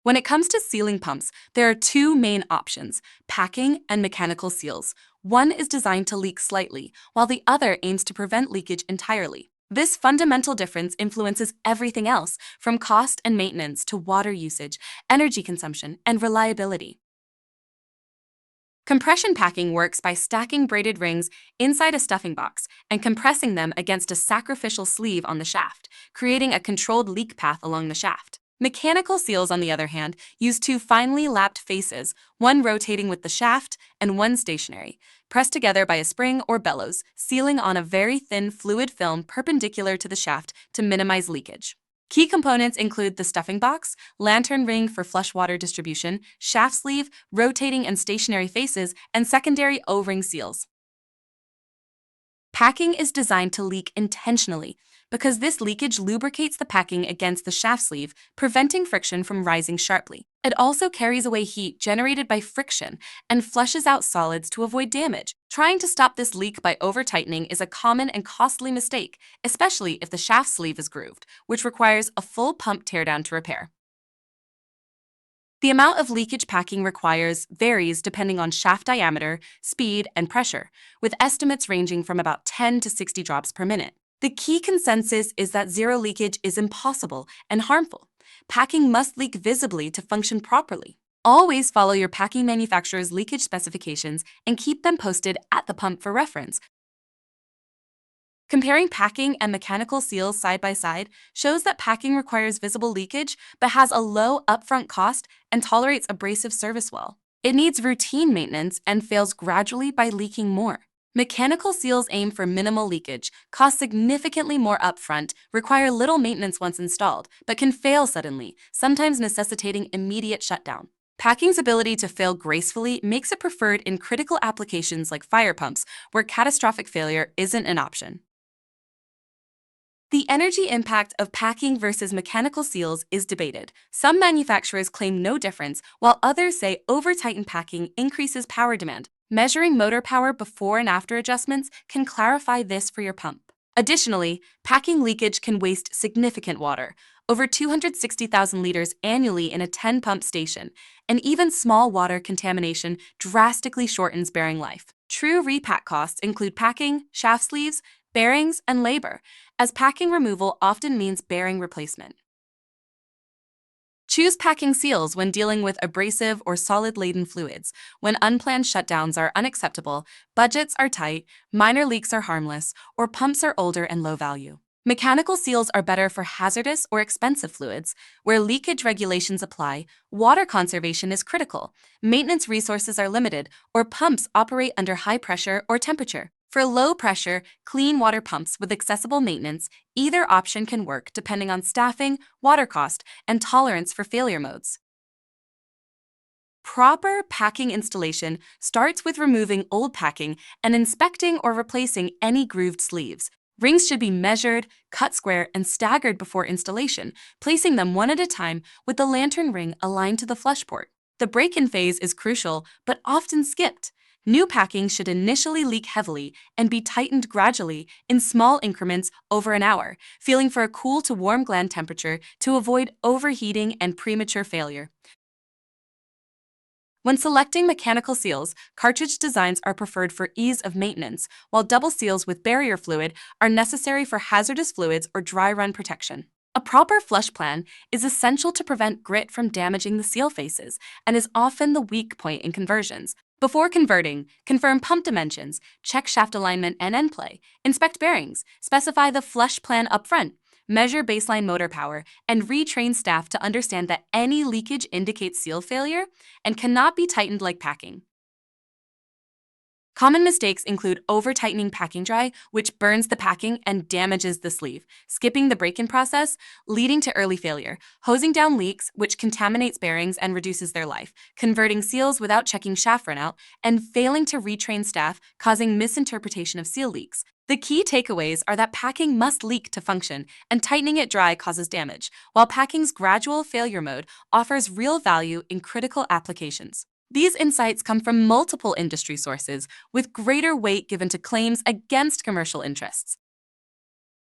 When it comes to sealing pumps, there are two main options, packing and mechanical seals. One is designed to leak slightly, while the other aims to prevent leakage entirely. This fundamental difference influences everything else, from cost and maintenance to water usage, energy consumption, and reliability. Compression packing works by stacking braided rings inside a stuffing box and compressing them against a sacrificial sleeve on the shaft, creating a controlled leak path along the shaft. Mechanical seals, on the other hand, use two finely lapped faces, one rotating with the shaft and one stationary, pressed together by a spring or bellows, sealing on a very thin fluid film perpendicular to the shaft to minimize leakage. Key components include the stuffing box, lantern ring for flush water distribution, shaft sleeve, rotating and stationary faces, and secondary O-ring seals. Packing is designed to leak intentionally because this leakage lubricates the packing against the shaft sleeve, preventing friction from rising sharply. It also carries away heat generated by friction and flushes out solids to avoid damage. Trying to stop this leak by over-tightening is a common and costly mistake, especially if the shaft sleeve is grooved, which requires a full pump teardown to repair. The amount of leakage packing varies depending on shaft diameter, speed, and pressure, with estimates ranging from about 10 to 60 drops per minute. The key consensus is that zero leakage is impossible and harmful. Packing must leak visibly to function properly. Always follow your packing manufacturer's leakage specifications and keep them posted at the pump for reference. Comparing packing and mechanical seals side by side shows that packing requires visible leakage but has a low upfront cost and tolerates abrasive service well. It needs routine maintenance and fails gradually by leaking more. Mechanical seals aim for minimal leakage, cost significantly more upfront, require little maintenance once installed, but can fail suddenly, sometimes necessitating immediate shutdown. Packing's ability to fail gracefully makes it preferred in critical applications like fire pumps, where catastrophic failure isn't an option. The energy impact of packing versus mechanical seals is debated. Some manufacturers claim no difference, while others say over-tightened packing increases power demand. Measuring motor power before and after adjustments can clarify this for your pump. Additionally, packing leakage can waste significant water, over 260,000 liters annually in a 10-pump station, and even small water contamination drastically shortens bearing life. True repack costs include packing, shaft sleeves, bearings, and labor, as packing removal often means bearing replacement. Choose packing seals when dealing with abrasive or solid-laden fluids. When unplanned shutdowns are unacceptable, budgets are tight, minor leaks are harmless, or pumps are older and low value. Mechanical seals are better for hazardous or expensive fluids. Where leakage regulations apply, water conservation is critical, maintenance resources are limited, or pumps operate under high pressure or temperature. For low-pressure, clean water pumps with accessible maintenance, either option can work depending on staffing, water cost, and tolerance for failure modes. Proper packing installation starts with removing old packing and inspecting or replacing any grooved sleeves. Rings should be measured, cut square, and staggered before installation, placing them one at a time with the lantern ring aligned to the flush port. The break-in phase is crucial, but often skipped. New packing should initially leak heavily and be tightened gradually in small increments over an hour, feeling for a cool to warm gland temperature to avoid overheating and premature failure. When selecting mechanical seals, cartridge designs are preferred for ease of maintenance, while double seals with barrier fluid are necessary for hazardous fluids or dry run protection. A proper flush plan is essential to prevent grit from damaging the seal faces and is often the weak point in conversions. Before converting, confirm pump dimensions, check shaft alignment and end play, inspect bearings, specify the flush plan upfront, measure baseline motor power, and retrain staff to understand that any leakage indicates seal failure and cannot be tightened like packing. Common mistakes include over-tightening packing dry, which burns the packing and damages the sleeve, skipping the break-in process, leading to early failure, hosing down leaks, which contaminates bearings and reduces their life, converting seals without checking shaft runout, and failing to retrain staff, causing misinterpretation of seal leaks. The key takeaways are that packing must leak to function, and tightening it dry causes damage, while packing's gradual failure mode offers real value in critical applications. These insights come from multiple industry sources, with greater weight given to claims against commercial interests.